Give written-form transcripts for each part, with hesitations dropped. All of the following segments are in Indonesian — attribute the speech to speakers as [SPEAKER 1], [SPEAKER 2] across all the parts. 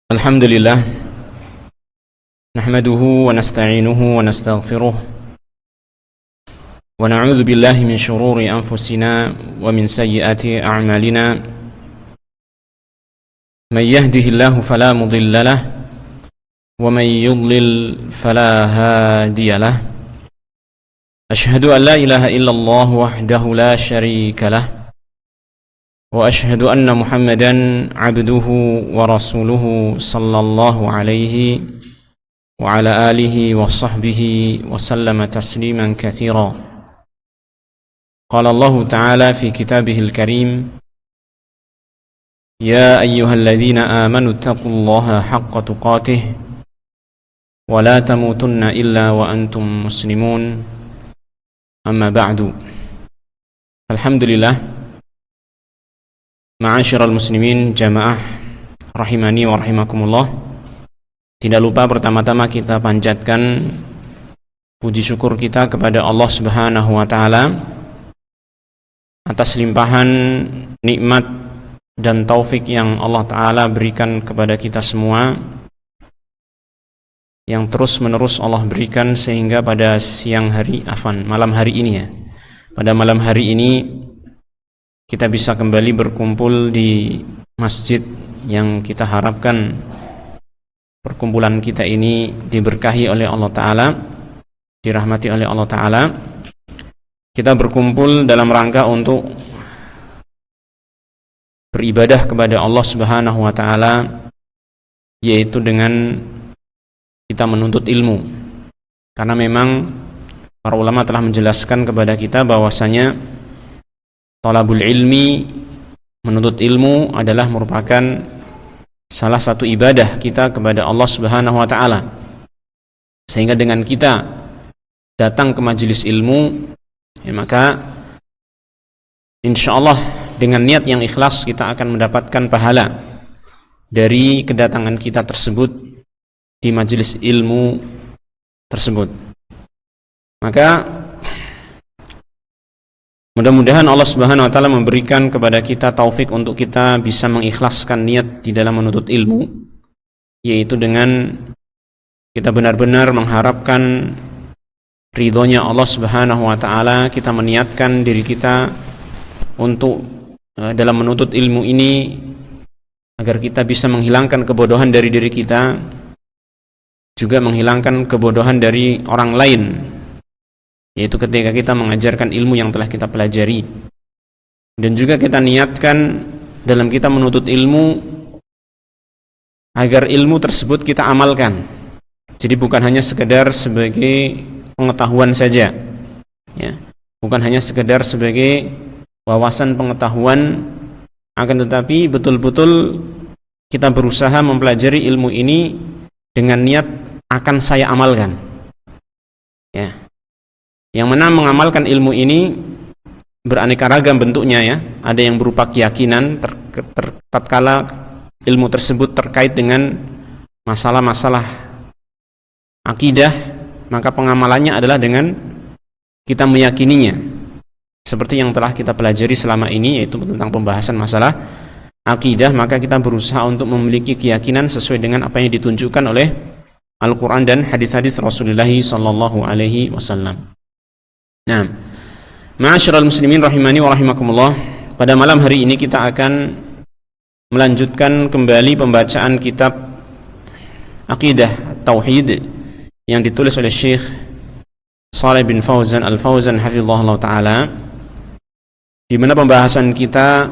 [SPEAKER 1] Alhamdulillah, nahmaduhu wa nasta'inuhu wa nastaghfiruh wa na'udzu billahi min shururi anfusina wa min sayyiati a'malina. Man yahdihillahu fala mudilla lahu wa man yudlil fala hadiya lahu. Ashhadu an la ilaha illallah wahdahu la syarika lahu wa ashhadu anna Muhammadan abduhu wa rasuluhu sallallahu alaihi wa ala alihi wa sahbihi wa sallama tasliman katsira. Qala Allah ta'ala fi kitabihil karim, ya ayyuhalladzina amanu taqullaha haqqa tuqatih wa la tamutunna illa wa antum muslimun. Amma ba'du. Alhamdulillah, ma'asyiral muslimin jamaah rahimani wa rahimakumullah. Tidak lupa pertama-tama kita panjatkan puji syukur kita kepada Allah Subhanahu wa taala atas limpahan nikmat dan taufik yang Allah taala berikan kepada kita semua, yang terus-menerus Allah berikan sehingga pada malam hari ini ya. Pada malam hari ini kita bisa kembali berkumpul di masjid yang kita harapkan perkumpulan kita ini diberkahi oleh Allah Ta'ala, dirahmati oleh Allah Ta'ala. Kita berkumpul dalam rangka untuk beribadah kepada Allah Subhanahu wa Ta'ala, yaitu dengan kita menuntut ilmu. Karena memang para ulama telah menjelaskan kepada kita bahwasanya talabul ilmi, menuntut ilmu adalah merupakan salah satu ibadah kita kepada Allah Subhanahu wa taala. Sehingga dengan kita datang ke majelis ilmu, ya maka insyaallah dengan niat yang ikhlas kita akan mendapatkan pahala dari kedatangan kita tersebut di majelis ilmu tersebut. Maka mudah-mudahan Allah Subhanahu wa taala memberikan kepada kita taufik untuk kita bisa mengikhlaskan niat di dalam menuntut ilmu, yaitu dengan kita benar-benar mengharapkan ridhonya Allah Subhanahu wa taala. Kita meniatkan diri kita untuk dalam menuntut ilmu ini agar kita bisa menghilangkan kebodohan dari diri kita, juga menghilangkan kebodohan dari orang lain, yaitu ketika kita mengajarkan ilmu yang telah kita pelajari. Dan juga kita niatkan dalam kita menuntut ilmu agar ilmu tersebut kita amalkan. Jadi bukan hanya sekedar sebagai pengetahuan saja ya. Bukan hanya sekedar sebagai wawasan pengetahuan, akan tetapi betul-betul kita berusaha mempelajari ilmu ini dengan niat akan saya amalkan ya. Yang mana mengamalkan ilmu ini beraneka ragam bentuknya ya. Ada yang berupa keyakinan tatkala ilmu tersebut terkait dengan masalah-masalah akidah, maka pengamalannya adalah dengan kita meyakininya, seperti yang telah kita pelajari selama ini, yaitu tentang pembahasan masalah akidah. Maka kita berusaha untuk memiliki keyakinan sesuai dengan apa yang ditunjukkan oleh Al-Quran dan hadis-hadis Rasulullah sallallahu alaihi wasallam. Nah, ma'asyiral muslimin rahimani wa rahimakumullah, pada malam hari ini kita akan melanjutkan kembali pembacaan kitab Aqidah Tauhid yang ditulis oleh Syekh Shalih bin Fauzan Al-Fauzan hafizahullah taala, di mana pembahasan kita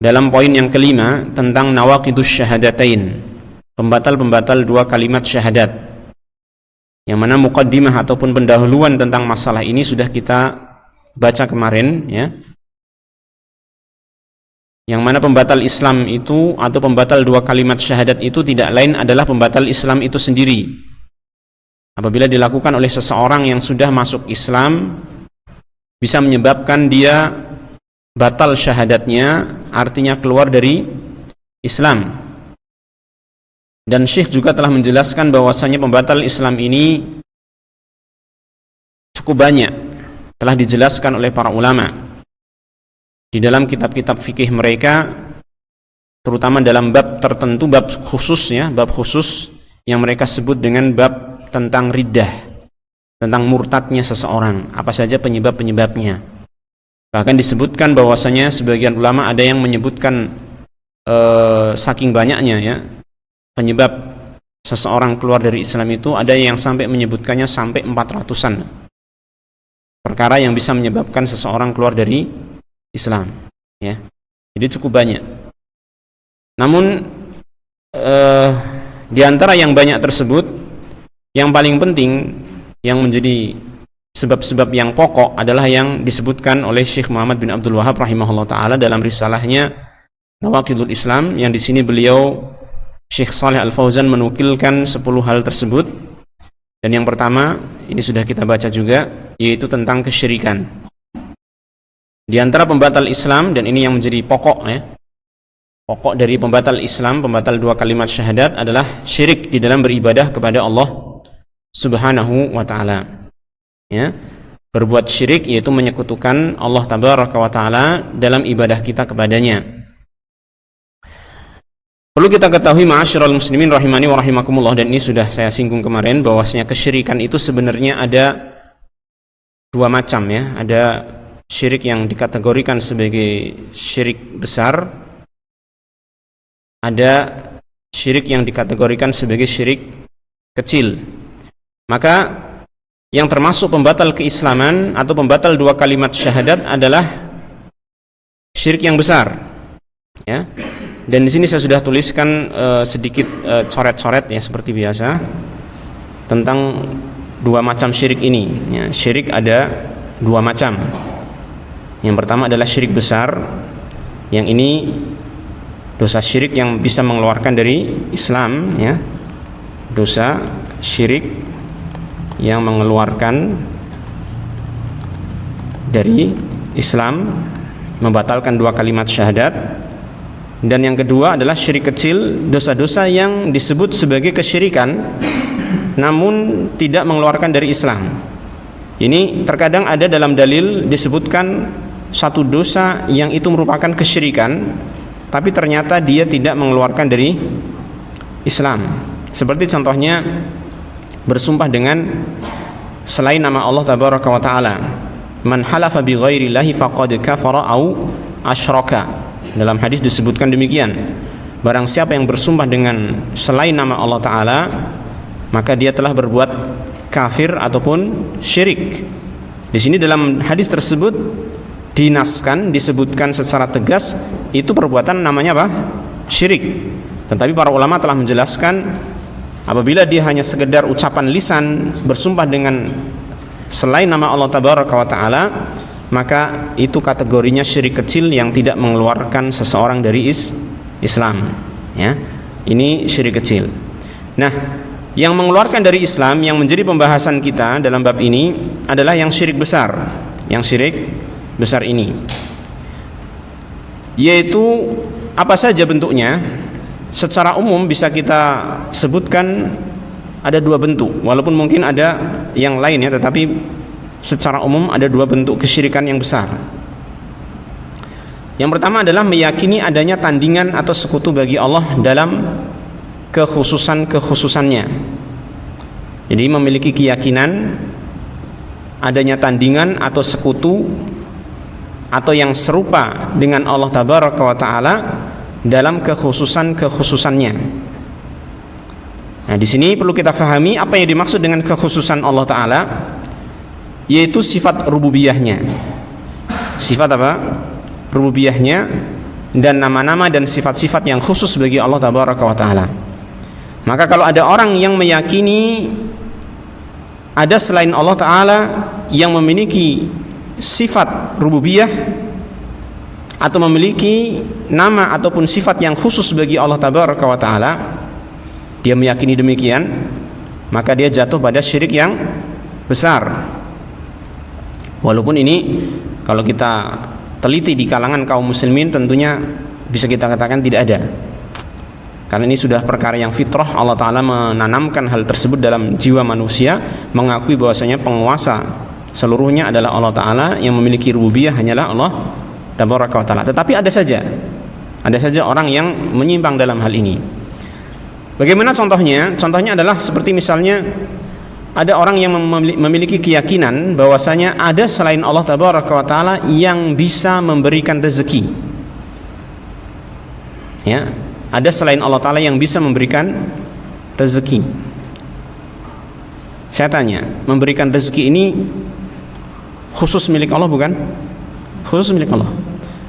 [SPEAKER 1] dalam poin yang kelima tentang nawaqidus syahadatain, pembatal-pembatal dua kalimat syahadat, yang mana muqaddimah ataupun pendahuluan tentang masalah ini sudah kita baca kemarin ya. Yang mana pembatal Islam itu atau pembatal dua kalimat syahadat itu tidak lain adalah pembatal Islam itu sendiri. Apabila dilakukan oleh seseorang yang sudah masuk Islam, bisa menyebabkan dia batal syahadatnya, artinya keluar dari Islam. Dan Syekh juga telah menjelaskan bahwasanya pembatal Islam ini cukup banyak, telah dijelaskan oleh para ulama di dalam kitab-kitab fikih mereka terutama dalam bab tertentu, bab khusus ya, bab khusus yang mereka sebut dengan bab tentang riddah, tentang murtadnya seseorang, apa saja penyebab-penyebabnya. Bahkan disebutkan bahwasanya sebagian ulama ada yang menyebutkan saking banyaknya ya penyebab seseorang keluar dari Islam itu, ada yang sampai menyebutkannya sampai 400-an perkara yang bisa menyebabkan seseorang keluar dari Islam ya. Jadi cukup banyak. Namun di antara yang banyak tersebut, yang paling penting yang menjadi sebab-sebab yang pokok adalah yang disebutkan oleh Syekh Muhammad bin Abdul Wahhab rahimahullah taala dalam risalahnya Nawaqidul Islam, yang di sini beliau Syekh Shalih Al-Fauzan menukilkan 10 hal tersebut. Dan yang pertama, ini sudah kita baca juga, yaitu tentang kesyirikan. Di antara pembatal Islam, dan ini yang menjadi pokok ya, pokok dari pembatal Islam, pembatal 2 kalimat syahadat adalah syirik di dalam beribadah kepada Allah Subhanahu wa taala. Ya. Berbuat syirik yaitu menyekutukan Allah Tabaraka wa taala dalam ibadah kita kepadanya. Perlu kita ketahui ma'asyiral muslimin rahimani wa rahimakumullah, dan ini sudah saya singgung kemarin, bahwasanya kesyirikan itu sebenarnya ada 2 macam ya. Ada syirik yang dikategorikan sebagai syirik besar, ada syirik yang dikategorikan sebagai syirik kecil. Maka yang termasuk pembatal keislaman atau pembatal 2 kalimat syahadat adalah syirik yang besar ya. Dan di sini saya sudah tuliskan sedikit coret-coret ya seperti biasa tentang 2 macam syirik ini ya. Syirik ada 2 macam. Yang pertama adalah syirik besar, yang ini dosa syirik yang bisa mengeluarkan dari Islam ya. Dosa syirik yang mengeluarkan dari Islam, membatalkan 2 kalimat syahadat. Dan yang kedua adalah syirik kecil, dosa-dosa yang disebut sebagai kesyirikan namun tidak mengeluarkan dari Islam. Ini terkadang ada dalam dalil disebutkan satu dosa yang itu merupakan kesyirikan tapi ternyata dia tidak mengeluarkan dari Islam. Seperti contohnya bersumpah dengan selain nama Allah Tabaraka wa taala. Man halafa bi ghairillahi faqad kafara au asyraka. Dalam hadis disebutkan demikian. Barang siapa yang bersumpah dengan selain nama Allah taala, maka dia telah berbuat kafir ataupun syirik. Di sini dalam hadis tersebut dinaskan, disebutkan secara tegas itu perbuatan namanya apa? Syirik. Tetapi para ulama telah menjelaskan apabila dia hanya sekedar ucapan lisan bersumpah dengan selain nama Allah Tabaraka wa taala, maka itu kategorinya syirik kecil yang tidak mengeluarkan seseorang dari Islam ya. Ini syirik kecil. Nah, yang mengeluarkan dari Islam yang menjadi pembahasan kita dalam bab ini adalah yang syirik besar. Yang syirik besar ini yaitu apa saja bentuknya? Secara umum bisa kita sebutkan ada 2 bentuk, walaupun mungkin ada yang lain ya, tetapi secara umum ada 2 bentuk kesyirikan yang besar. Yang pertama adalah meyakini adanya tandingan atau sekutu bagi Allah dalam kekhususannya. Jadi memiliki keyakinan adanya tandingan atau sekutu atau yang serupa dengan Allah Tabaraka wa taala dalam kekhususannya. Nah, di sini perlu kita fahami apa yang dimaksud dengan kekhususan Allah taala, yaitu sifat rububiyahnya. Sifat apa? Rububiyahnya dan nama-nama dan sifat-sifat yang khusus bagi Allah Tabaraka wa taala. Maka kalau ada orang yang meyakini ada selain Allah taala yang memiliki sifat rububiyah atau memiliki nama ataupun sifat yang khusus bagi Allah Tabaraka wa taala, dia meyakini demikian, maka dia jatuh pada syirik yang besar. Walaupun ini kalau kita teliti di kalangan kaum muslimin tentunya bisa kita katakan tidak ada. Karena ini sudah perkara yang fitrah, Allah Ta'ala menanamkan hal tersebut dalam jiwa manusia, mengakui bahwasanya penguasa seluruhnya adalah Allah Ta'ala, yang memiliki rububiyah hanyalah Allah Tabaraka wa Ta'ala. Tetapi ada saja Ada saja orang yang menyimpang dalam hal ini. Bagaimana contohnya? Contohnya adalah seperti misalnya ada orang yang memiliki keyakinan bahwasanya ada selain Allah Tabaraka wa Ta'ala yang bisa memberikan rezeki. Ya, ada selain Allah Ta'ala yang bisa memberikan rezeki. Saya tanya, memberikan rezeki ini khusus milik Allah bukan? Khusus milik Allah.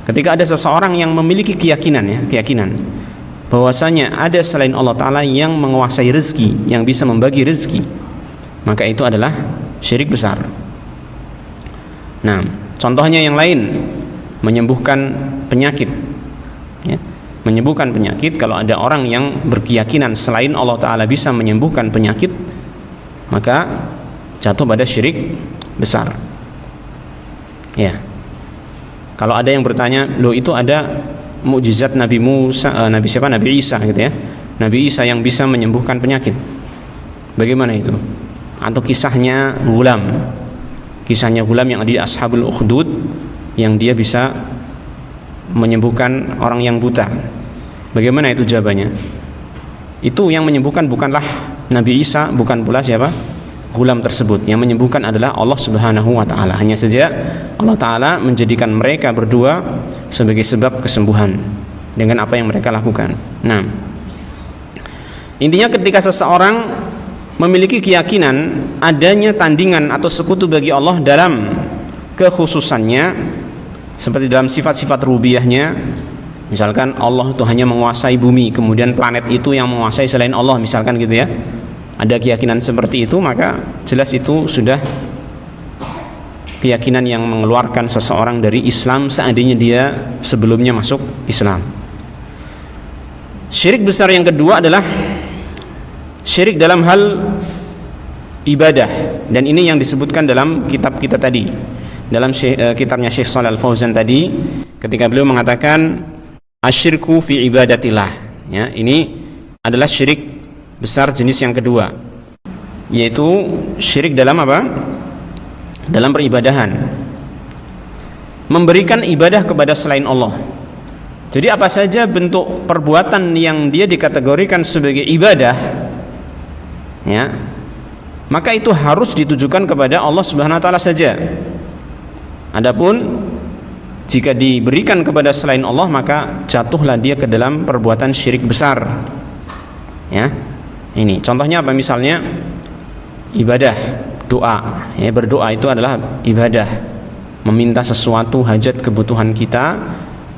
[SPEAKER 1] Ketika ada seseorang yang memiliki keyakinan bahwasanya ada selain Allah Ta'ala yang menguasai rezeki, yang bisa membagi rezeki, maka itu adalah syirik besar. Nah, contohnya yang lain, menyembuhkan penyakit, ya. Menyembuhkan penyakit, kalau ada orang yang berkeyakinan selain Allah Ta'ala bisa menyembuhkan penyakit, maka jatuh pada syirik besar. Ya. Kalau ada yang bertanya, loh itu ada mukjizat Nabi Musa, Nabi Isa gitu ya. Nabi Isa yang bisa menyembuhkan penyakit. Bagaimana itu? Atau kisahnya Ghulam yang ada di Ashabul Ukhdud, yang dia bisa menyembuhkan orang yang buta. Bagaimana itu jawabannya? Itu yang menyembuhkan bukanlah Nabi Isa, bukan pula siapa? Ghulam tersebut. Yang menyembuhkan adalah Allah Subhanahu wa Ta'ala. Hanya saja Allah Ta'ala menjadikan mereka berdua sebagai sebab kesembuhan dengan apa yang mereka lakukan. Nah, intinya ketika seseorang memiliki keyakinan adanya tandingan atau sekutu bagi Allah dalam kekhususannya, seperti dalam sifat-sifat rububiyahnya, misalkan Allah itu hanya menguasai bumi, kemudian planet itu yang menguasai selain Allah, misalkan gitu ya. Ada keyakinan seperti itu, maka jelas itu sudah keyakinan yang mengeluarkan seseorang dari Islam seandainya dia sebelumnya masuk Islam. Syirik besar yang kedua adalah syirik dalam hal ibadah, dan ini yang disebutkan dalam kitab kita tadi, dalam kitabnya Syekh Shalih Al-Fauzan tadi, ketika beliau mengatakan asyirku fi ibadatillah, ya, ini adalah syirik besar jenis yang kedua, yaitu syirik dalam apa? Dalam peribadahan, memberikan ibadah kepada selain Allah. Jadi apa saja bentuk perbuatan yang dia dikategorikan sebagai ibadah, ya, maka itu harus ditujukan kepada Allah Subhanahu wa Ta'ala saja. Adapun jika diberikan kepada selain Allah, maka jatuhlah dia ke dalam perbuatan syirik besar. Ya, ini contohnya apa? Misalnya ibadah, doa. Ya, berdoa itu adalah ibadah. Meminta sesuatu hajat kebutuhan kita,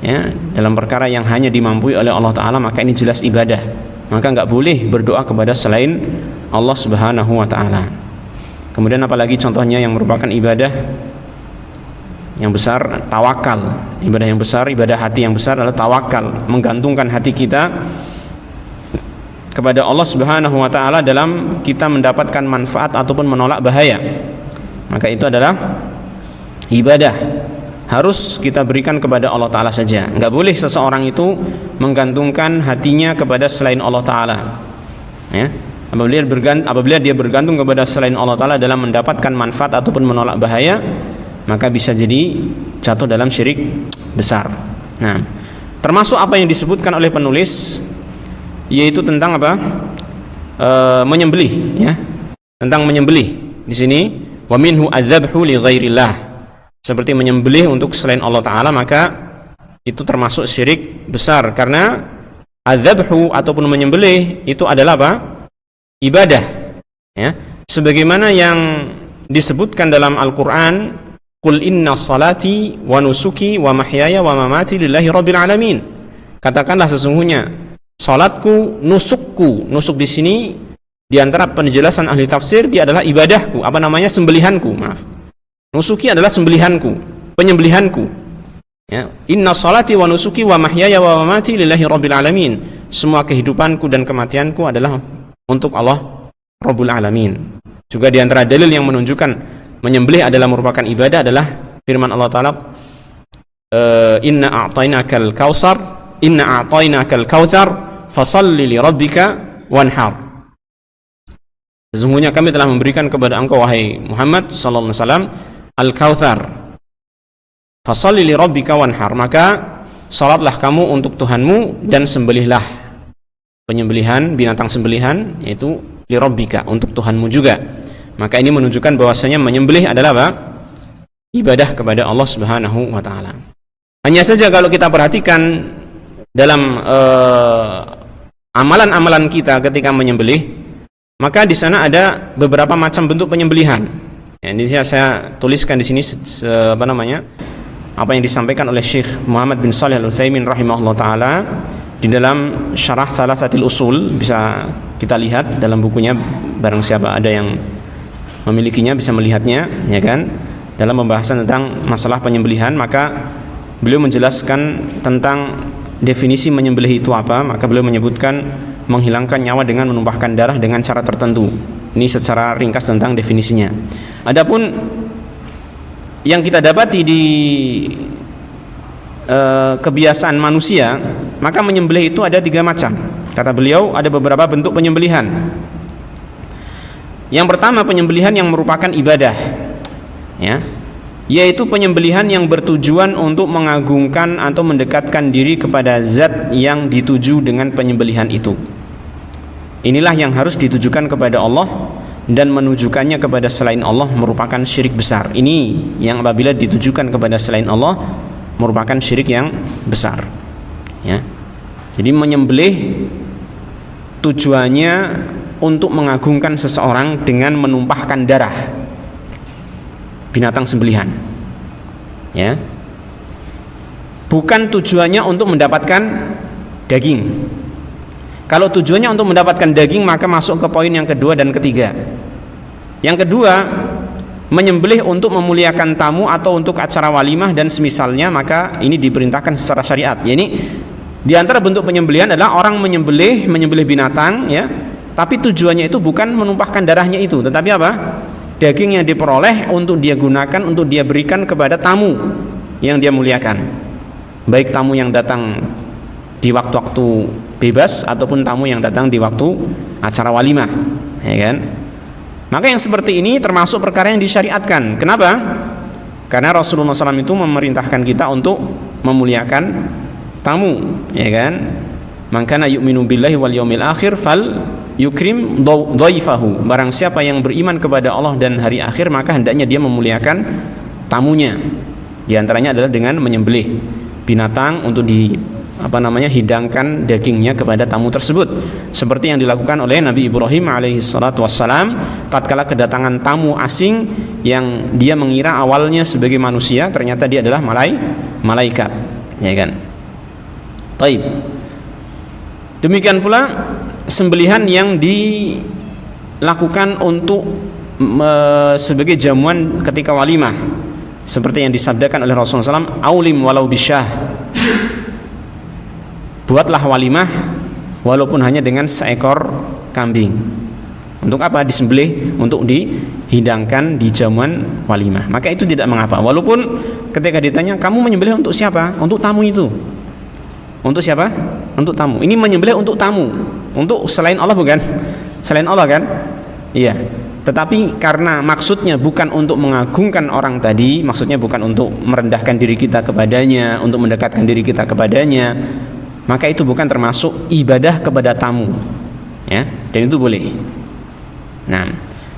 [SPEAKER 1] ya, dalam perkara yang hanya dimampui oleh Allah Ta'ala, maka ini jelas ibadah. Maka nggak boleh berdoa kepada selain Allah Subhanahu wa Ta'ala. Kemudian apalagi contohnya yang merupakan ibadah yang besar, tawakal. Ibadah yang besar, ibadah hati yang besar adalah tawakal, menggantungkan hati kita kepada Allah Subhanahu wa Ta'ala dalam kita mendapatkan manfaat ataupun menolak bahaya. Maka itu adalah ibadah, harus kita berikan kepada Allah Ta'ala saja. Enggak boleh seseorang itu menggantungkan hatinya kepada selain Allah Ta'ala, ya. Apabila dia bergantung kepada selain Allah Ta'ala dalam mendapatkan manfaat ataupun menolak bahaya, maka bisa jadi jatuh dalam syirik besar. Nah, termasuk apa yang disebutkan oleh penulis, yaitu tentang apa? Menyembelih, ya. Tentang menyembelih. Di sini wa minhu adzabhu li ghairillah. Seperti menyembelih untuk selain Allah Ta'ala, maka itu termasuk syirik besar, karena adzabhu ataupun menyembelih itu adalah apa? Ibadah, ya. Sebagaimana yang disebutkan dalam Al-Qur'an, qul inna salati wa nusuki wa mahyaya wa mamati lillahi rabbil alamin. Katakanlah sesungguhnya salatku, nusukku. Nusuk di sini di antara penjelasan ahli tafsir, dia adalah ibadahku, apa namanya, sembelihanku, maaf. Nusuki adalah sembelihanku, penyembelihanku. Ya, inna salati wa nusuki wa mahyaya wa mamati lillahi rabbil alamin. Semua kehidupanku dan kematianku adalah untuk Allah Rabbul Alamin. Juga di antara dalil yang menunjukkan menyembelih adalah merupakan ibadah adalah firman Allah Ta'ala, inna a'tainakal kautsar fasalli li rabbika wanhar. Sesungguhnya kami telah memberikan kepada engkau wahai Muhammad sallallahu alaihi wasallam al-kautsar, fasalli li rabbika wanhar, maka salatlah kamu untuk Tuhanmu dan sembelihlah. Penyembelihan binatang sembelihan yaitu lirabbika, untuk Tuhanmu juga. Maka ini menunjukkan bahwasanya menyembelih adalah apa? Ibadah kepada Allah Subhanahu wa taala. Hanya saja kalau kita perhatikan dalam amalan-amalan kita ketika menyembelih, maka di sana ada beberapa macam bentuk penyembelihan. Ya, ini saya tuliskan di sini apa yang disampaikan oleh Syekh Muhammad bin Shalih Al-Utsaimin rahimahullah taala di dalam Syarah Thalathatil Usul. Bisa kita lihat dalam bukunya, barang siapa ada yang memilikinya bisa melihatnya, ya kan? Dalam pembahasan tentang masalah penyembelihan, maka beliau menjelaskan tentang definisi menyembelih itu apa. Maka beliau menyebutkan menghilangkan nyawa dengan menumpahkan darah dengan cara tertentu. Ini secara ringkas tentang definisinya. Adapun yang kita dapati di kebiasaan manusia, maka menyembelih itu ada 3 macam. Kata beliau, ada beberapa bentuk penyembelihan. Yang pertama, penyembelihan yang merupakan ibadah, ya, yaitu penyembelihan yang bertujuan untuk mengagungkan atau mendekatkan diri kepada zat yang dituju dengan penyembelihan itu. Inilah yang harus ditujukan kepada Allah, dan menunjukkannya kepada selain Allah merupakan syirik besar. Ini yang apabila ditujukan kepada selain Allah merupakan syirik yang besar, ya. Jadi menyembelih tujuannya untuk mengagungkan seseorang dengan menumpahkan darah binatang sembelihan, ya, bukan tujuannya untuk mendapatkan daging. Kalau tujuannya untuk mendapatkan daging, maka masuk ke poin yang kedua dan ketiga. Yang kedua, menyembelih untuk memuliakan tamu atau untuk acara walimah dan semisalnya, maka ini diperintahkan secara syariat. Ini di antara bentuk penyembelihan adalah orang menyembelih binatang, ya, tapi tujuannya itu bukan menumpahkan darahnya itu, tetapi apa? Daging yang diperoleh untuk dia gunakan, untuk dia berikan kepada tamu yang dia muliakan, baik tamu yang datang di waktu-waktu bebas ataupun tamu yang datang di waktu acara walimah, ya kan? Maka yang seperti ini termasuk perkara yang disyariatkan. Kenapa? Karena Rasulullah SAW itu memerintahkan kita untuk memuliakan tamu, ya kan? Man kana yu'minu billahi wal yawmil akhir fal yukrim dhaifahu. Barang siapa yang beriman kepada Allah dan hari akhir, maka hendaknya dia memuliakan tamunya. Di antaranya adalah dengan menyembelih binatang untuk hidangkan dagingnya kepada tamu tersebut, seperti yang dilakukan oleh Nabi Ibrahim alaihi salatu wassalam tatkala kedatangan tamu asing yang dia mengira awalnya sebagai manusia, ternyata dia adalah malaikat, ya kan? Baik. Demikian pula sembelihan yang dilakukan untuk sebagai jamuan ketika walimah, seperti yang disabdakan oleh Rasulullah SAW, aulim walau bisyah, buatlah walimah walaupun hanya dengan seekor kambing. Untuk apa disembelih? Untuk dihidangkan di jamuan walimah. Maka itu tidak mengapa. Walaupun ketika ditanya, kamu menyembelih untuk siapa? Untuk tamu itu. Untuk siapa? Untuk tamu. Ini menyembelih untuk tamu. Untuk selain Allah bukan? Selain Allah kan? Iya. Tetapi karena maksudnya bukan untuk mengagungkan orang tadi, maksudnya bukan untuk merendahkan diri kita kepadanya, untuk mendekatkan diri kita kepadanya, maka itu bukan termasuk ibadah kepada tamu, ya, dan itu boleh. Nah,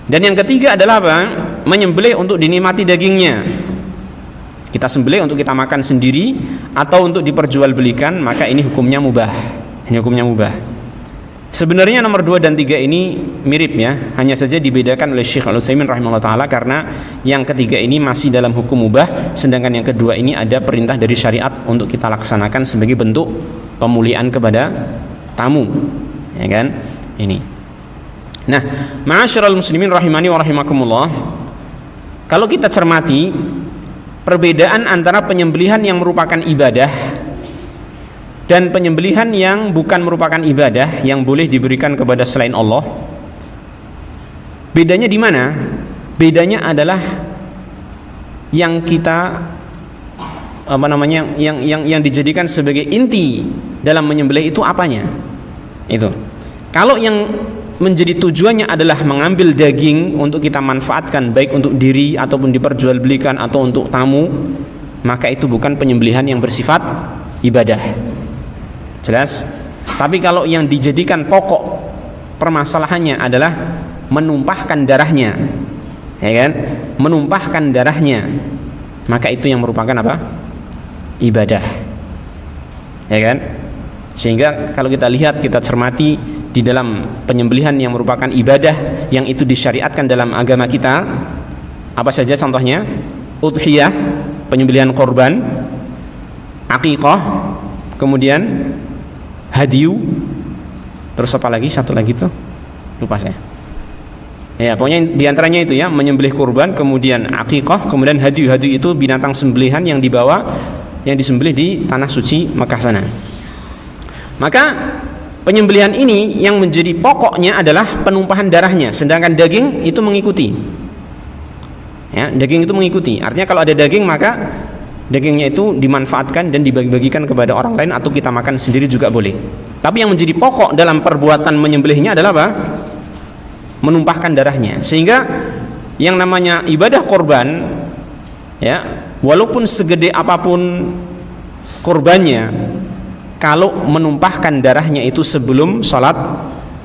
[SPEAKER 1] dan yang ketiga adalah apa? Menyembelih untuk dinikmati dagingnya. Kita sembelih untuk kita makan sendiri atau untuk diperjualbelikan, maka ini hukumnya mubah. Ini hukumnya mubah. Sebenarnya nomor 2 dan 3 ini mirip, ya, hanya saja dibedakan oleh Syekh Al-Utsaimin rahimahullah taala karena yang ketiga ini masih dalam hukum mubah, sedangkan yang kedua ini ada perintah dari syariat untuk kita laksanakan sebagai bentuk pemuliaan kepada tamu, ya kan? Ini. Nah, ma'asyiral muslimin rahimani wa rahimakumullah, kalau kita cermati perbedaan antara penyembelihan yang merupakan ibadah dan penyembelihan yang bukan merupakan ibadah yang boleh diberikan kepada selain Allah, bedanya di mana? Bedanya adalah yang kita yang dijadikan sebagai inti dalam menyembelih itu apanya? Itu. Kalau yang menjadi tujuannya adalah mengambil daging untuk kita manfaatkan baik untuk diri ataupun diperjualbelikan atau untuk tamu, maka itu bukan penyembelihan yang bersifat ibadah. Jelas? Tapi kalau yang dijadikan pokok permasalahannya adalah menumpahkan darahnya, ya kan? Menumpahkan darahnya, maka itu yang merupakan apa? Ibadah, ya kan? Sehingga kalau kita lihat, kita cermati di dalam penyembelihan yang merupakan ibadah yang itu disyariatkan dalam agama kita, apa saja contohnya? Udhiyah, penyembelihan korban, aqiqah, kemudian hadiyu, terus apa lagi? Satu lagi tuh lupa saya. Ya, pokoknya diantaranya itu ya, menyembelih kurban, kemudian aqiqah, kemudian hadiyu. Hadiyu itu binatang sembelihan yang dibawa, yang disembelih di tanah suci Mekah sana. Maka penyembelihan ini yang menjadi pokoknya adalah penumpahan darahnya, sedangkan daging itu mengikuti. Ya, daging itu mengikuti. Artinya kalau ada daging, maka dagingnya itu dimanfaatkan dan dibagi-bagikan kepada orang lain, atau kita makan sendiri juga boleh. Tapi yang menjadi pokok dalam perbuatan menyembelihnya adalah apa? Menumpahkan darahnya. Sehingga yang namanya ibadah korban, ya, walaupun segede apapun korbannya, kalau menumpahkan darahnya itu sebelum sholat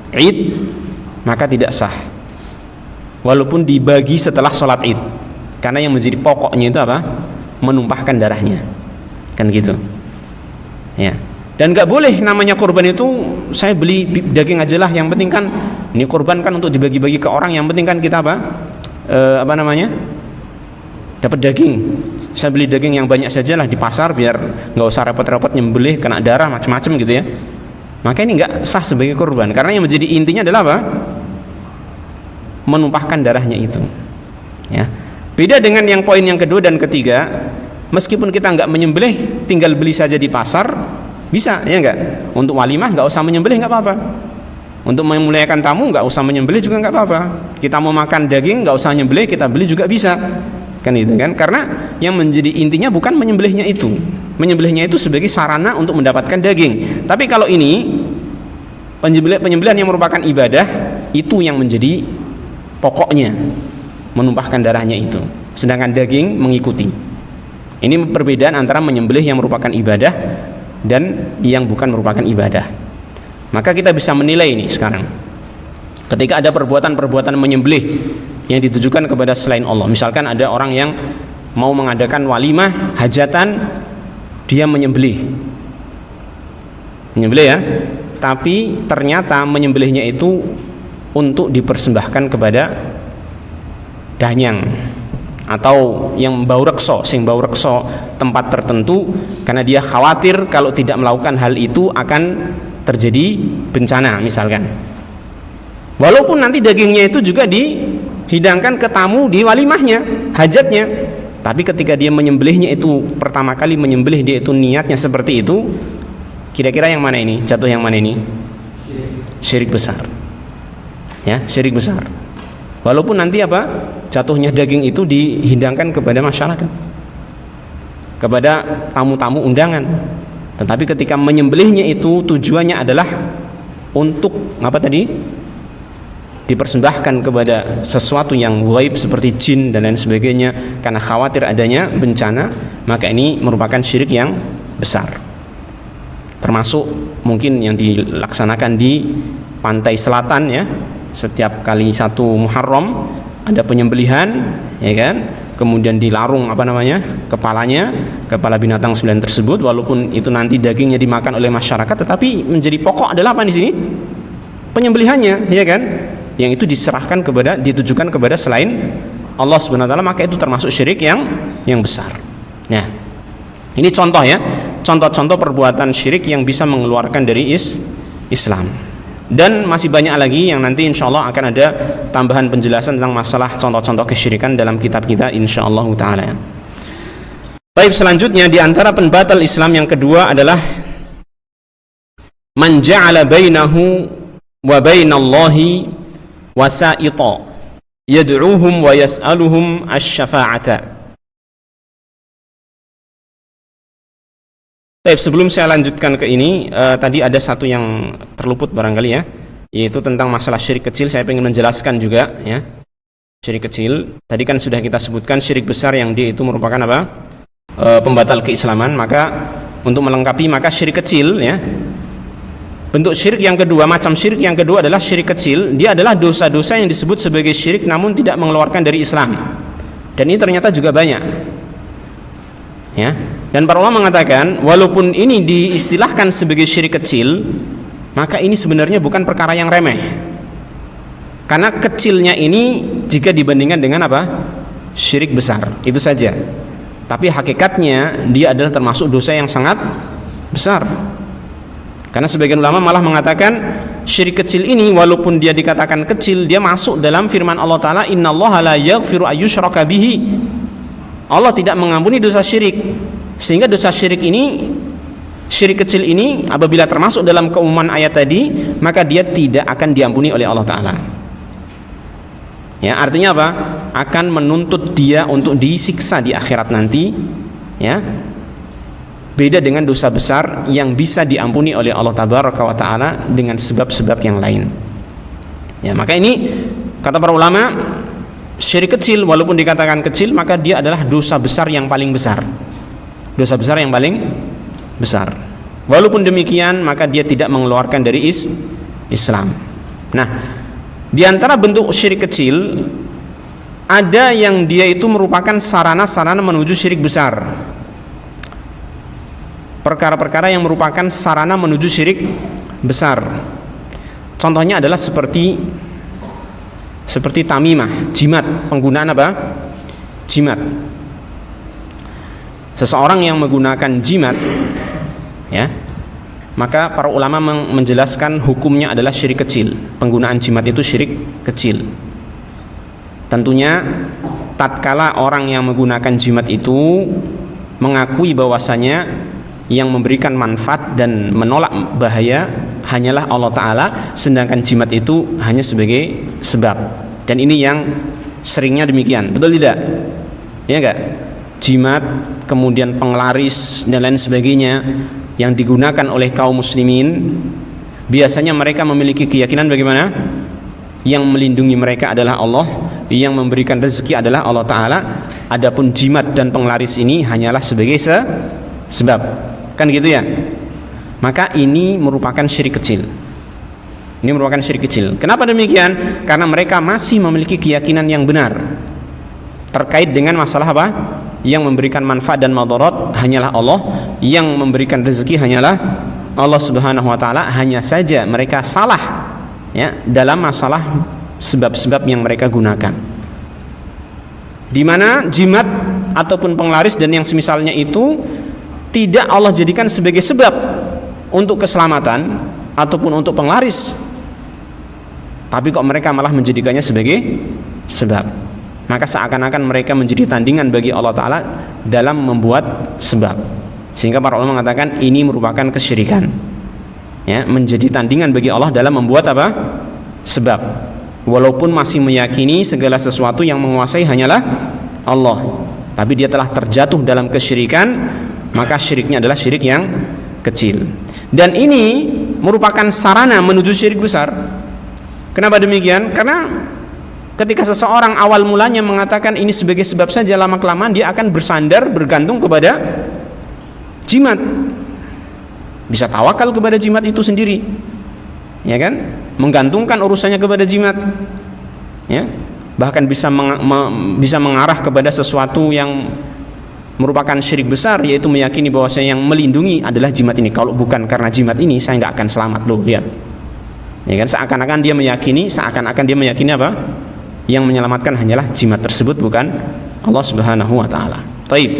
[SPEAKER 1] Id, maka tidak sah, walaupun dibagi setelah sholat Id, karena yang menjadi pokoknya itu apa? Menumpahkan darahnya, kan gitu ya. Dan nggak boleh namanya korban itu saya beli daging aja lah, yang penting kan ini korban kan untuk dibagi-bagi ke orang, yang penting kan kita apa namanya, dapat daging. Saya beli daging yang banyak saja lah di pasar, biar nggak usah repot-repot nyembelih, kena darah macam-macam gitu ya. Maka ini nggak sah sebagai korban, karena yang menjadi intinya adalah apa? Menumpahkan darahnya itu ya. Beda dengan yang poin yang kedua dan ketiga, meskipun kita nggak menyembelih, tinggal beli saja di pasar, bisa ya nggak? Untuk walimah nggak usah menyembelih, nggak apa-apa. Untuk memuliakan tamu nggak usah menyembelih juga nggak apa-apa. Kita mau makan daging nggak usah nyembelih, kita beli juga bisa, kan itu kan? Karena yang menjadi intinya bukan menyembelihnya itu. Menyembelihnya itu sebagai sarana untuk mendapatkan daging. Tapi kalau ini penyembelihan yang merupakan ibadah, itu yang menjadi pokoknya, menumpahkan darahnya itu. Sedangkan daging mengikuti. Ini perbedaan antara menyembelih yang merupakan ibadah dan yang bukan merupakan ibadah. Maka kita bisa menilai ini sekarang. Ketika ada perbuatan-perbuatan menyembelih yang ditujukan kepada selain Allah, misalkan ada orang yang mau mengadakan walimah, hajatan, dia menyembelih ya, tapi ternyata menyembelihnya itu untuk dipersembahkan kepada danyang atau yang bau rekso, tempat tertentu, karena dia khawatir kalau tidak melakukan hal itu akan terjadi bencana misalkan. Walaupun nanti dagingnya itu juga dihidangkan ke tamu di walimahnya, hajatnya, tapi ketika dia menyembelihnya itu pertama kali menyembelih, dia itu niatnya seperti itu, kira-kira yang mana ini? Jatuh yang mana ini? Syirik besar. Ya, syirik besar. Walaupun nanti apa? Jatuhnya daging itu dihidangkan kepada masyarakat, kepada tamu-tamu undangan. Tetapi ketika menyembelihnya itu tujuannya adalah untuk apa tadi? Dipersembahkan kepada sesuatu yang gaib seperti jin dan lain sebagainya, karena khawatir adanya bencana, maka ini merupakan syirik yang besar. Termasuk mungkin yang dilaksanakan di pantai selatan ya, setiap kali 1 Muharram ada penyembelihan, ya kan? Kemudian dilarung apa namanya, kepala binatang sembelihan tersebut, walaupun itu nanti dagingnya dimakan oleh masyarakat, tetapi menjadi pokok adalah apa di sini? Penyembelihannya, ya kan? Yang itu ditujukan kepada selain Allah Subhanahu wa taala, maka itu termasuk syirik yang besar. Nah, ini contoh ya, contoh-contoh perbuatan syirik yang bisa mengeluarkan dari Islam. Dan masih banyak lagi yang nanti insyaallah akan ada tambahan penjelasan tentang masalah contoh-contoh kesyirikan dalam kitab kita insyaallah taala. Baik, selanjutnya di antara pembatal Islam yang kedua adalah man ja'ala bainahu wa bainallahi wasa'ita yad'uuhum wa yas'aluhum asy-syafa'ata. Sebelum saya lanjutkan ke ini, tadi ada satu yang terluput barangkali ya, yaitu tentang masalah syirik kecil. Saya ingin menjelaskan juga ya, syirik kecil. Tadi kan sudah kita sebutkan syirik besar yang dia itu merupakan apa? Pembatal keislaman. Maka untuk melengkapi, maka syirik kecil ya. Bentuk syirik yang kedua, macam syirik yang kedua adalah syirik kecil. Dia adalah dosa-dosa yang disebut sebagai syirik namun tidak mengeluarkan dari Islam. Dan ini ternyata juga banyak. Ya. Dan para ulama mengatakan, walaupun ini diistilahkan sebagai syirik kecil, maka ini sebenarnya bukan perkara yang remeh. Karena kecilnya ini jika dibandingkan dengan apa? Syirik besar. Itu saja. Tapi hakikatnya dia adalah termasuk dosa yang sangat besar. Karena sebagian ulama malah mengatakan syirik kecil ini walaupun dia dikatakan kecil, dia masuk dalam firman Allah Ta'ala, innallaha la yaghfiru ayyushraka bihi. Allah tidak mengampuni dosa syirik. Sehingga dosa syirik ini, syirik kecil ini apabila termasuk dalam keumuman ayat tadi, maka dia tidak akan diampuni oleh Allah Ta'ala. Ya, artinya apa? Akan menuntut dia untuk disiksa di akhirat nanti, ya. Beda dengan dosa besar yang bisa diampuni oleh Allah Tabaraka wa Ta'ala dengan sebab-sebab yang lain. Ya, maka ini kata para ulama, syirik kecil walaupun dikatakan kecil, maka dia adalah dosa besar yang paling besar. Dosa besar yang paling besar. Walaupun demikian, maka dia tidak mengeluarkan dari Islam. Nah, di antara bentuk syirik kecil ada yang dia itu merupakan sarana-sarana menuju syirik besar. Perkara-perkara yang merupakan sarana menuju syirik besar. Contohnya adalah seperti tamimah, jimat, penggunaan apa? Jimat. Seseorang yang menggunakan jimat, ya, maka para ulama menjelaskan hukumnya adalah syirik kecil. Penggunaan jimat itu syirik kecil. Tentunya tatkala orang yang menggunakan jimat itu mengakui bahwasanya yang memberikan manfaat dan menolak bahaya hanyalah Allah Ta'ala, sedangkan jimat itu hanya sebagai sebab. Dan ini yang seringnya demikian, betul tidak? Ya enggak? Jimat, kemudian penglaris dan lain sebagainya yang digunakan oleh kaum muslimin, biasanya mereka memiliki keyakinan bagaimana? Yang melindungi mereka adalah Allah, yang memberikan rezeki adalah Allah Ta'ala. Adapun jimat dan penglaris ini hanyalah sebagai sebab. Kan gitu ya. Maka ini merupakan syirik kecil. Ini merupakan syirik kecil. Kenapa demikian? Karena mereka masih memiliki keyakinan yang benar terkait dengan masalah apa? Yang memberikan manfaat dan madarat hanyalah Allah, yang memberikan rezeki hanyalah Allah Subhanahu wa Ta'ala. Hanya saja mereka salah, ya, dalam masalah sebab-sebab yang mereka gunakan, di mana jimat ataupun penglaris dan yang semisalnya itu tidak Allah jadikan sebagai sebab untuk keselamatan ataupun untuk penglaris, tapi kok mereka malah menjadikannya sebagai sebab. Maka seakan-akan mereka menjadi tandingan bagi Allah Ta'ala dalam membuat sebab. Sehingga para ulama mengatakan ini merupakan kesyirikan, ya, menjadi tandingan bagi Allah dalam membuat apa? Sebab. Walaupun masih meyakini segala sesuatu yang menguasai hanyalah Allah, tapi dia telah terjatuh dalam kesyirikan, maka syiriknya adalah syirik yang kecil. Dan ini merupakan sarana menuju syirik besar. Kenapa demikian? Karena ketika seseorang awal mulanya mengatakan ini sebagai sebab saja, lama-kelamaan dia akan bersandar, bergantung kepada jimat. Bisa tawakal kepada jimat itu sendiri, ya kan? Menggantungkan urusannya kepada jimat, ya. Bahkan bisa mengarah kepada sesuatu yang merupakan syirik besar, yaitu meyakini bahwasanya yang melindungi adalah jimat ini. Kalau bukan karena jimat ini, saya nggak akan selamat loh, lihat. Ya kan? Seakan-akan dia meyakini apa? Yang menyelamatkan hanyalah jimat tersebut, bukan Allah Subhanahu wa Ta'ala. Taib.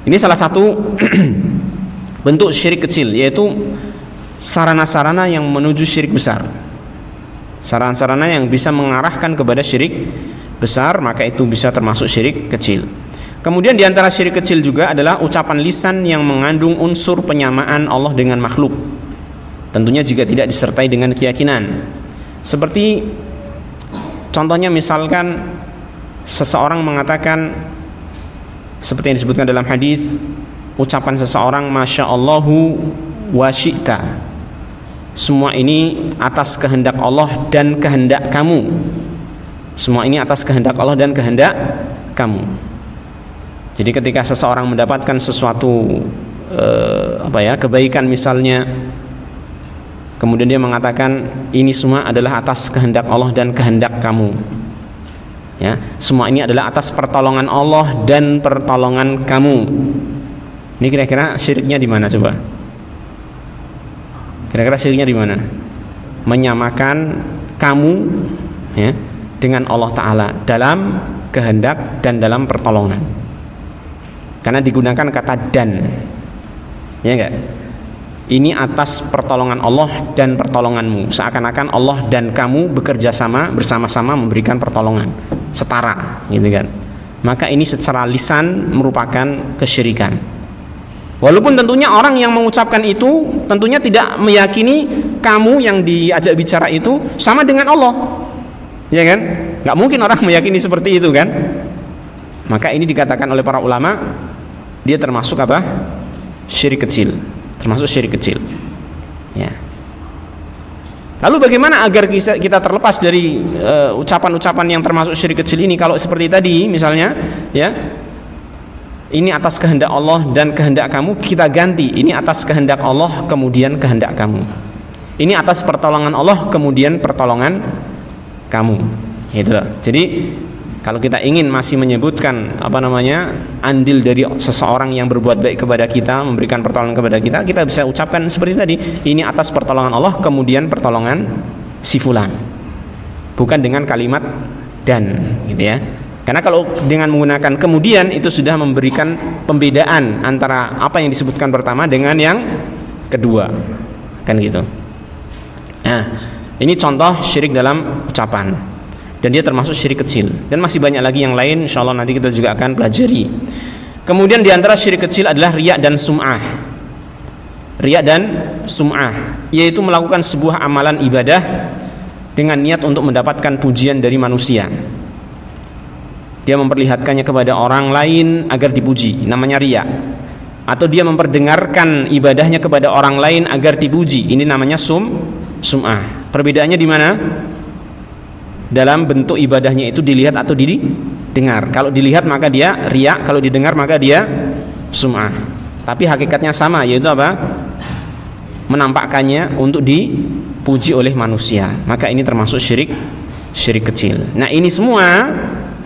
[SPEAKER 1] Ini salah satu bentuk syirik kecil, yaitu sarana-sarana yang menuju syirik besar. Sarana-sarana yang bisa mengarahkan kepada syirik besar, maka itu bisa termasuk syirik kecil. Kemudian di antara syirik kecil juga adalah ucapan lisan yang mengandung unsur penyamaan Allah dengan makhluk. Tentunya jika tidak disertai dengan keyakinan. Seperti contohnya misalkan seseorang mengatakan seperti yang disebutkan dalam hadis, ucapan seseorang Masya Allahu wa syi'ta, semua ini atas kehendak Allah dan kehendak kamu. Semua ini atas kehendak Allah dan kehendak kamu. Jadi ketika seseorang mendapatkan sesuatu kebaikan misalnya, kemudian dia mengatakan ini semua adalah atas kehendak Allah dan kehendak kamu, ya, semua ini adalah atas pertolongan Allah dan pertolongan kamu. Ini kira-kira syiriknya di mana coba? Kira-kira syiriknya di mana? Menyamakan kamu, ya, dengan Allah Ta'ala dalam kehendak dan dalam pertolongan, karena digunakan kata dan, ya enggak? Ini atas pertolongan Allah dan pertolonganmu, seakan-akan Allah dan kamu bekerja sama bersama-sama memberikan pertolongan setara, gitu kan? Maka ini secara lisan merupakan kesyirikan. Walaupun tentunya orang yang mengucapkan itu tentunya tidak meyakini kamu yang diajak bicara itu sama dengan Allah, ya kan? Nggak mungkin orang meyakini seperti itu kan? Maka ini dikatakan oleh para ulama, dia termasuk apa? Syirik kecil, termasuk syirik kecil, ya. Lalu bagaimana agar kita terlepas dari ucapan-ucapan yang termasuk syirik kecil ini? Kalau seperti tadi misalnya, ya, ini atas kehendak Allah dan kehendak kamu, kita ganti ini atas kehendak Allah kemudian kehendak kamu, ini atas pertolongan Allah kemudian pertolongan kamu, gitu. Jadi kalau kita ingin masih menyebutkan andil dari seseorang yang berbuat baik kepada kita, memberikan pertolongan kepada kita, kita bisa ucapkan seperti tadi, ini atas pertolongan Allah kemudian pertolongan si fulan, bukan dengan kalimat dan, gitu ya. Karena kalau dengan menggunakan kemudian itu sudah memberikan pembedaan antara apa yang disebutkan pertama dengan yang kedua, kan gitu. Nah, ini contoh syirik dalam ucapan, dan dia termasuk syirik kecil, dan masih banyak lagi yang lain, insyaallah nanti kita juga akan pelajari. Kemudian diantara syirik kecil adalah riya dan sum'ah. Riya dan sum'ah, yaitu melakukan sebuah amalan ibadah dengan niat untuk mendapatkan pujian dari manusia. Dia memperlihatkannya kepada orang lain agar dipuji, namanya riya. Atau dia memperdengarkan ibadahnya kepada orang lain agar dipuji, ini namanya sum'ah. Perbedaannya di mana? Dalam bentuk ibadahnya itu dilihat atau didengar. Kalau dilihat maka dia riya, kalau didengar maka dia sum'ah. Tapi hakikatnya sama, yaitu apa? Menampakkannya untuk dipuji oleh manusia. Maka ini termasuk syirik kecil. Nah, ini semua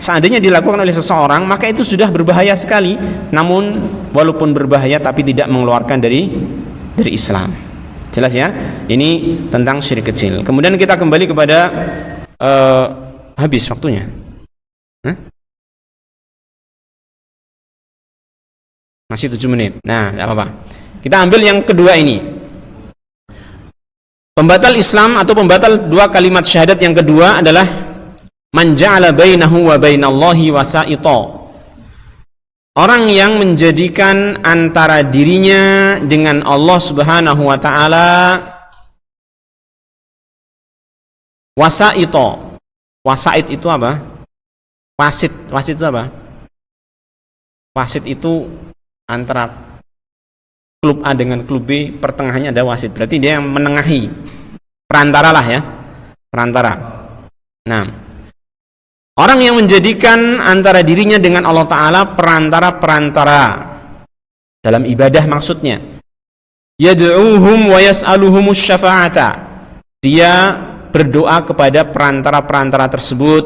[SPEAKER 1] seandainya dilakukan oleh seseorang, maka itu sudah berbahaya sekali. Namun walaupun berbahaya tapi tidak mengeluarkan dari Islam. Jelas ya? Ini tentang syirik kecil. Kemudian kita kembali kepada habis waktunya. Masih 7 menit. Nah, tidak apa-apa. Kita ambil yang kedua ini. Pembatal Islam atau pembatal dua kalimat syahadat yang kedua adalah man ja'ala bainahu wa bainallahi wasa'ita. Orang yang menjadikan antara dirinya dengan Allah Subhanahu wa taala wasa'ita. Wasa'it itu apa? Wasit. Wasit itu apa? Wasit itu antara klub A dengan klub B, pertengahannya ada wasit. Berarti dia yang menengahi. Perantara lah ya. Perantara. Nah, orang yang menjadikan antara dirinya dengan Allah Ta'ala perantara-perantara dalam ibadah maksudnya. Yad'uhum wa yas'aluhumus syafa'ata. Dia berdoa kepada perantara-perantara tersebut.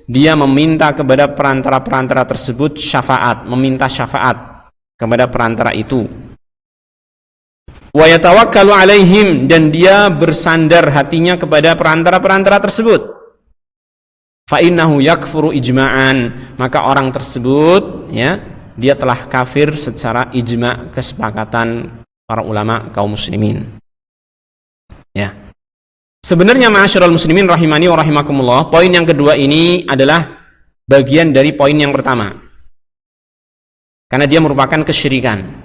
[SPEAKER 1] Dia meminta kepada perantara-perantara tersebut syafaat, meminta syafaat kepada perantara itu. Wa yatawakkalu alaihim, dan dia bersandar hatinya kepada perantara-perantara tersebut. Fa innahu yakfuru ijma'an, maka orang tersebut ya, dia telah kafir secara ijma', kesepakatan para ulama kaum muslimin. Ya. Sebenarnya ma'asyiral muslimin rahimani wa rahimakumullah, poin yang kedua ini adalah bagian dari poin yang pertama. Karena dia merupakan kesyirikan.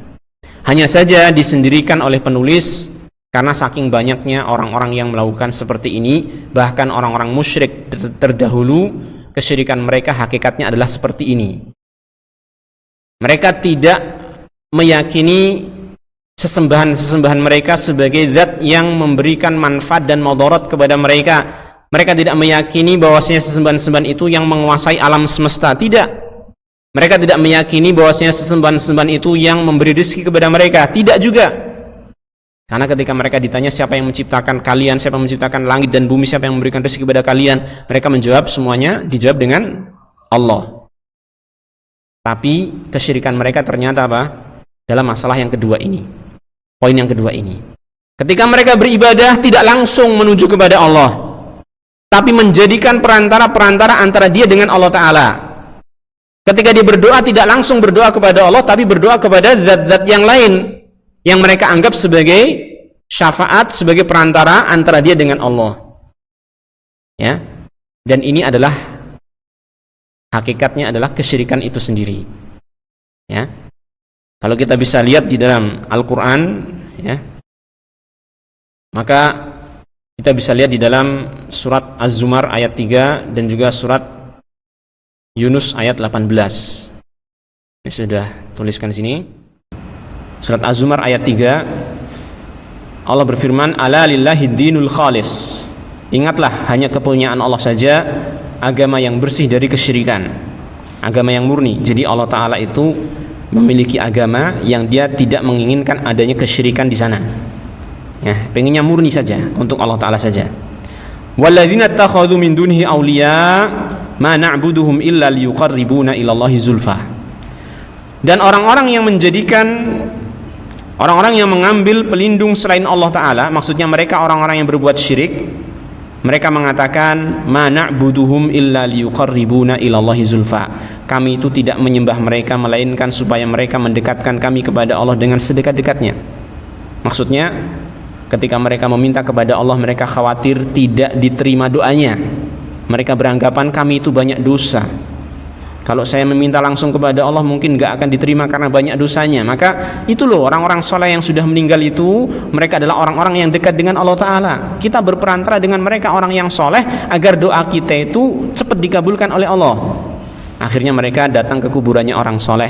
[SPEAKER 1] Hanya saja disendirikan oleh penulis karena saking banyaknya orang-orang yang melakukan seperti ini, bahkan orang-orang musyrik terdahulu, kesyirikan mereka hakikatnya adalah seperti ini. Mereka tidak meyakini sesembahan-sesembahan mereka sebagai zat yang memberikan manfaat dan mudarat kepada mereka. Mereka tidak meyakini bahwasanya sesembahan-sesembahan itu yang menguasai alam semesta. Tidak. Mereka tidak meyakini bahwasanya sesembahan-sesembahan itu yang memberi rezeki kepada mereka. Tidak juga. Karena ketika mereka ditanya siapa yang menciptakan kalian, siapa yang menciptakan langit dan bumi, siapa yang memberikan rezeki kepada kalian, mereka menjawab semuanya dijawab dengan Allah. Tapi kesyirikan mereka ternyata apa? Dalam masalah yang kedua ini. Poin yang kedua ini. Ketika mereka beribadah tidak langsung menuju kepada Allah, tapi menjadikan perantara-perantara antara dia dengan Allah Ta'ala. Ketika dia berdoa tidak langsung berdoa kepada Allah, tapi berdoa kepada zat-zat yang lain yang mereka anggap sebagai syafaat, sebagai perantara antara dia dengan Allah. Ya. Dan ini adalah hakikatnya adalah kesyirikan itu sendiri. Ya. Kalau kita bisa lihat di dalam Al-Qur'an, ya, maka kita bisa lihat di dalam surat Az-Zumar ayat 3 dan juga surat Yunus ayat 18. Ini sudah tuliskan di sini. Surat Az-Zumar ayat 3, Allah berfirman, "Ala lillahi dinul khalis." Ingatlah, hanya kepunyaan Allah saja agama yang bersih dari kesyirikan, agama yang murni. Jadi Allah Ta'ala itu memiliki agama yang dia tidak menginginkan adanya kesyirikan di sana. Ya, pengennya murni saja untuk Allah Ta'ala saja. Walladzina takhadhu min dunihi awliya ma na'buduhum illa liyuqarribuna ila Allahi zulfa. Dan orang-orang yang menjadikan, orang-orang yang mengambil pelindung selain Allah Ta'ala, maksudnya mereka orang-orang yang berbuat syirik, mereka mengatakan ma na'buduhum illa liyuqarribuna ila Allahi zulfa. Kami itu tidak menyembah mereka melainkan supaya mereka mendekatkan kami kepada Allah dengan sedekat-dekatnya. Maksudnya ketika mereka meminta kepada Allah, mereka khawatir tidak diterima doanya. Mereka beranggapan kami itu banyak dosa. Kalau saya meminta langsung kepada Allah mungkin gak akan diterima karena banyak dosanya. Maka itu loh orang-orang soleh yang sudah meninggal itu, mereka adalah orang-orang yang dekat dengan Allah Ta'ala. Kita berperantara dengan mereka orang yang soleh agar doa kita itu cepat dikabulkan oleh Allah. Akhirnya mereka datang ke kuburannya orang soleh.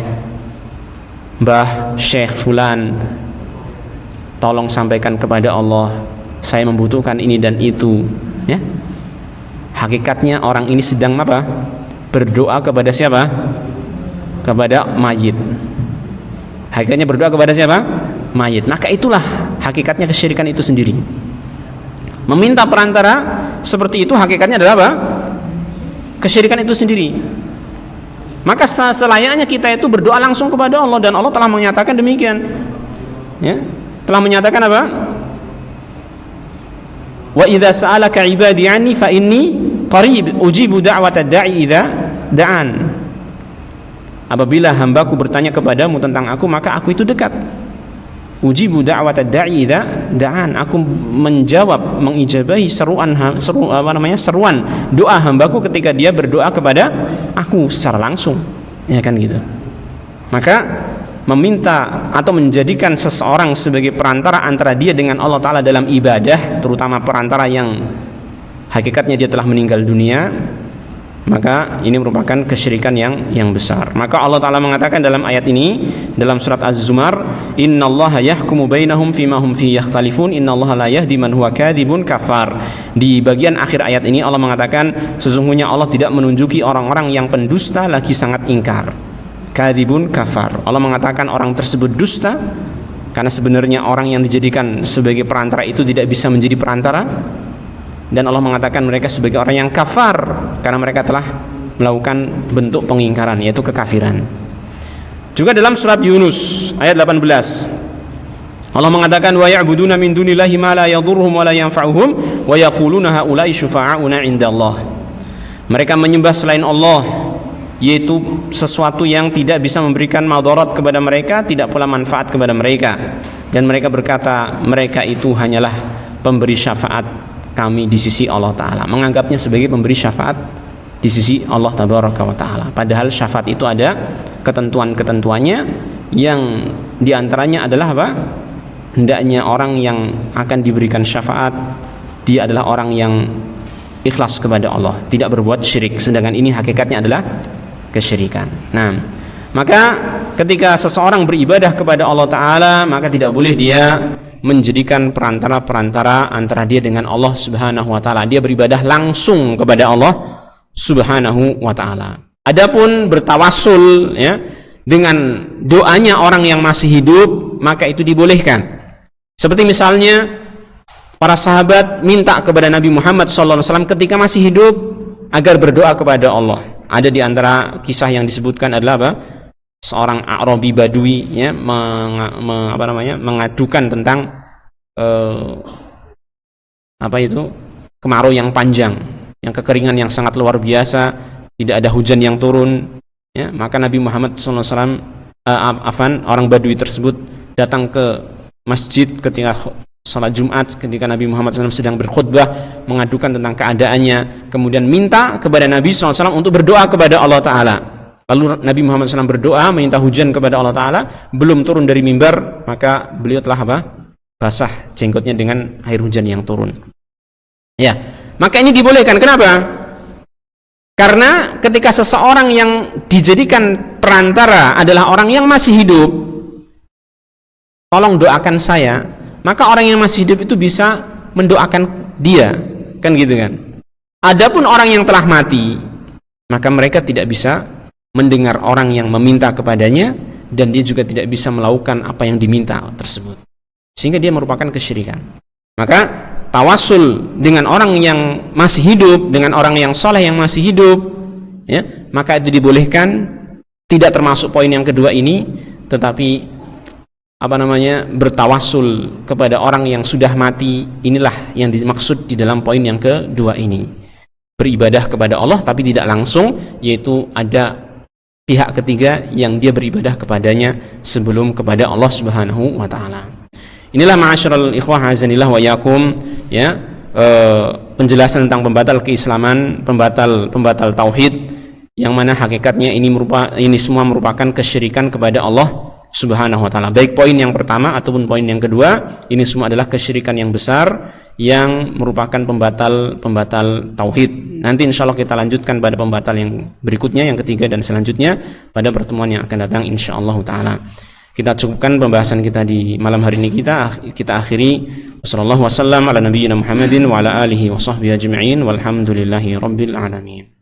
[SPEAKER 1] Mbah, Syekh Fulan, tolong sampaikan kepada Allah, saya membutuhkan ini dan itu. Ya, hakikatnya orang ini sedang apa? Berdoa kepada siapa? Kepada mayit. Hakikatnya berdoa kepada siapa? Mayit. Maka itulah hakikatnya kesyirikan itu sendiri. Meminta perantara seperti itu hakikatnya adalah apa? Kesyirikan itu sendiri. Maka selayaknya kita itu berdoa langsung kepada Allah, dan Allah telah menyatakan demikian. Ya, telah menyatakan apa? Wa idza sa'alaka 'ibadi 'anni fa inni qarib ujibu da'watad da'i idza da'an. Apabila hambaku bertanya kepadamu tentang aku, maka aku itu dekat. Ujibu da'watad da'i idza da'an. Aku menjawab, mengijabahi seruan doa hambaku ketika dia berdoa kepada aku secara langsung. Ya kan gitu. Maka meminta atau menjadikan seseorang sebagai perantara antara dia dengan Allah Ta'ala dalam ibadah, terutama perantara yang hakikatnya dia telah meninggal dunia, maka ini merupakan kesyirikan yang besar. Maka Allah Ta'ala mengatakan dalam ayat ini, dalam surat Az-Zumar, innallaha yahkumu bainahum fima hum fihi yakhtalifun innallaha la yahdi man huwa kadzibun kafar. Di bagian akhir ayat ini Allah mengatakan sesungguhnya Allah tidak menunjuki orang-orang yang pendusta lagi sangat ingkar. Kadzibun kafar. Allah mengatakan orang tersebut dusta karena sebenarnya orang yang dijadikan sebagai perantara itu tidak bisa menjadi perantara. Dan Allah mengatakan mereka sebagai orang yang kafar karena mereka telah melakukan bentuk pengingkaran, yaitu kekafiran. Juga dalam surat Yunus ayat 18 Allah mengatakan wa ya'buduna min dunillahi ma la yadhurruhum wa la yanfa'uhum wa yaquluna haula'i syufa'auna 'indallah. Mereka menyembah selain Allah, yaitu sesuatu yang tidak bisa memberikan madarat kepada mereka, tidak pula manfaat kepada mereka. Dan mereka berkata mereka itu hanyalah pemberi syafaat kami di sisi Allah Ta'ala, menganggapnya sebagai pemberi syafaat di sisi Allah Tabaraka wa Ta'ala. Padahal syafaat itu ada ketentuan-ketentuannya, yang diantaranya adalah apa? Hendaknya orang yang akan diberikan syafaat dia adalah orang yang ikhlas kepada Allah, tidak berbuat syirik. Sedangkan ini hakikatnya adalah kesyirikan. Nah, maka ketika seseorang beribadah kepada Allah Ta'ala, maka tidak boleh dia menjadikan perantara-perantara antara dia dengan Allah Subhanahu wa Ta'ala. Dia beribadah langsung kepada Allah Subhanahu wa Ta'ala. Adapun bertawassul ya dengan doanya orang yang masih hidup, maka itu dibolehkan. Seperti misalnya para sahabat minta kepada Nabi Muhammad SAW ketika masih hidup agar berdoa kepada Allah. Ada di antara kisah yang disebutkan adalah apa? Seorang A'rabi Badui ya mengadukan tentang kemarau yang panjang, yang kekeringan yang sangat luar biasa, tidak ada hujan yang turun ya. Maka Nabi Muhammad SAW orang Badui tersebut datang ke masjid ketika salat Jumat, ketika Nabi Muhammad SAW sedang berkhutbah, mengadukan tentang keadaannya, kemudian minta kepada Nabi SAW untuk berdoa kepada Allah Ta'ala. Lalu Nabi Muhammad SAW berdoa, minta hujan kepada Allah Ta'ala, belum turun dari mimbar, maka beliau telah basah jenggotnya dengan air hujan yang turun. Ya, maka ini dibolehkan. Kenapa? Karena ketika seseorang yang dijadikan perantara adalah orang yang masih hidup, tolong doakan saya, maka orang yang masih hidup itu bisa mendoakan dia, kan gitu kan. Adapun orang yang telah mati, maka mereka tidak bisa mendengar orang yang meminta kepadanya, dan dia juga tidak bisa melakukan apa yang diminta tersebut, sehingga dia merupakan kesyirikan. Maka tawassul dengan orang yang masih hidup, dengan orang yang soleh yang masih hidup ya, maka itu dibolehkan. Tidak termasuk poin yang kedua ini, tetapi bertawassul kepada orang yang sudah mati, inilah yang dimaksud di dalam poin yang kedua ini. Beribadah kepada Allah tapi tidak langsung, yaitu ada pihak ketiga yang dia beribadah kepadanya sebelum kepada Allah Subhanahu wa taala. Inilah ma'asyiral ikhwah azanillah wa yakum ya, penjelasan tentang pembatal keislaman, pembatal tauhid, yang mana hakikatnya ini semua merupakan kesyirikan kepada Allah Subhanahu wa taala. Baik poin yang pertama ataupun poin yang kedua, ini semua adalah kesyirikan yang besar yang merupakan pembatal tauhid. Nanti insyaallah kita lanjutkan pada pembatal yang berikutnya, yang ketiga dan selanjutnya pada pertemuan yang akan datang insyaallah taala. Kita cukupkan pembahasan kita di malam hari ini, kita akhiri. Wassallallahu wasallam ala nabiyyina Muhammadin wa ala alihi wa sahbihi ajma'in walhamdulillahi rabbil alamin.